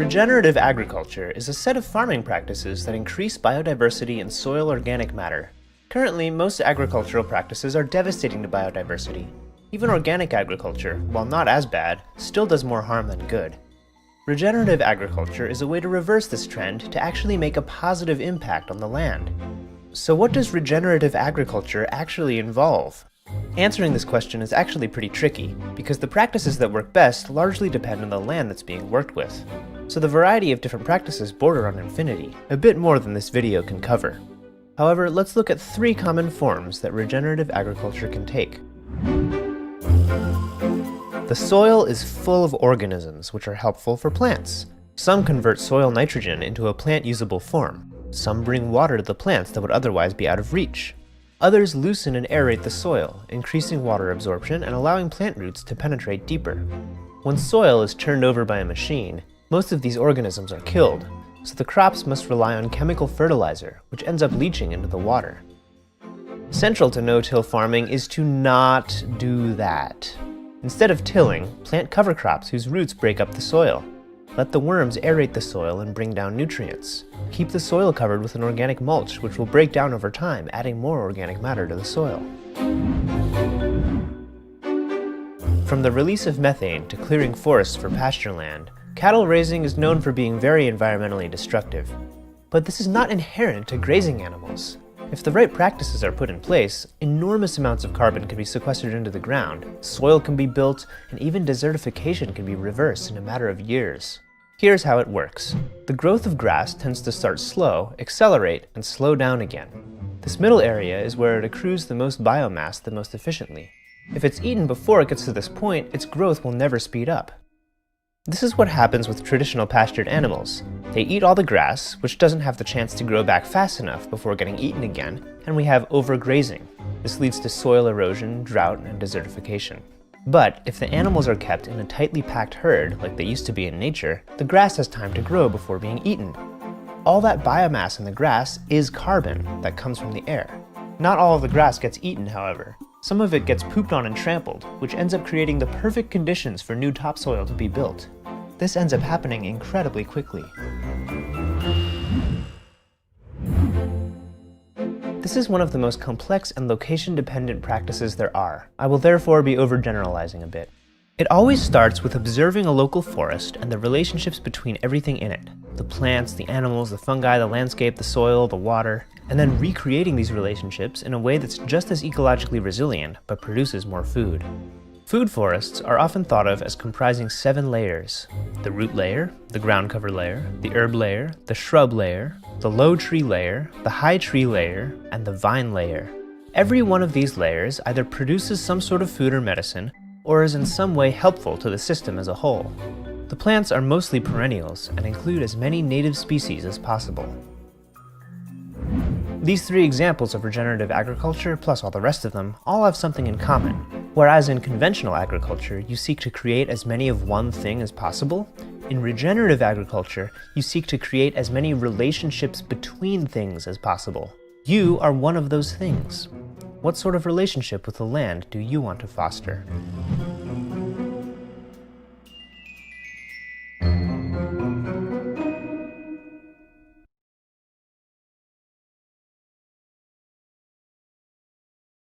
Regenerative agriculture is a set of farming practices that increase biodiversity in soil organic matter. Currently, most agricultural practices are devastating to biodiversity. Even organic agriculture, while not as bad, still does more harm than good. Regenerative agriculture is a way to reverse this trend to actually make a positive impact on the land. So what does regenerative agriculture actually involve? Answering this question is actually pretty tricky, because the practices that work best largely depend on the land that's being worked with. So the variety of different practices border on infinity, a bit more than this video can cover. However, let's look at 3 common forms that regenerative agriculture can take. The soil is full of organisms which are helpful for plants. Some convert soil nitrogen into a plant-usable form. Some bring water to the plants that would otherwise be out of reach. Others loosen and aerate the soil, increasing water absorption and allowing plant roots to penetrate deeper. When soil is turned over by a machine, most of these organisms are killed, so the crops must rely on chemical fertilizer, which ends up leaching into the water. Central to no-till farming is to not do that. Instead of tilling, plant cover crops whose roots break up the soil. Let the worms aerate the soil and bring down nutrients. Keep the soil covered with an organic mulch, which will break down over time, adding more organic matter to the soil. From the release of methane to clearing forests for pasture land, cattle raising is known for being very environmentally destructive. But this is not inherent to grazing animals. If the right practices are put in place, enormous amounts of carbon can be sequestered into the ground, soil can be built, and even desertification can be reversed in a matter of years. Here's how it works. The growth of grass tends to start slow, accelerate, and slow down again. This middle area is where it accrues the most biomass the most efficiently. If it's eaten before it gets to this point, its growth will never speed up. This is what happens with traditional pastured animals. They eat all the grass, which doesn't have the chance to grow back fast enough before getting eaten again, and we have overgrazing. This leads to soil erosion, drought, and desertification. But if the animals are kept in a tightly packed herd, like they used to be in nature, the grass has time to grow before being eaten. All that biomass in the grass is carbon that comes from the air. Not all of the grass gets eaten, however. Some of it gets pooped on and trampled, which ends up creating the perfect conditions for new topsoil to be built. This ends up happening incredibly quickly. This is one of the most complex and location-dependent practices there are. I will therefore be overgeneralizing a bit. It always starts with observing a local forest and the relationships between everything in it. The plants, the animals, the fungi, the landscape, the soil, the water, and then recreating these relationships in a way that's just as ecologically resilient, but produces more food. Food forests are often thought of as comprising 7 layers: the root layer, the ground cover layer, the herb layer, the shrub layer, the low tree layer, the high tree layer, and the vine layer. Every one of these layers either produces some sort of food or medicine, or is in some way helpful to the system as a whole. The plants are mostly perennials and include as many native species as possible. These 3 examples of regenerative agriculture, plus all the rest of them, all have something in common. Whereas in conventional agriculture, you seek to create as many of one thing as possible, in regenerative agriculture, you seek to create as many relationships between things as possible. You are one of those things. What sort of relationship with the land do you want to foster?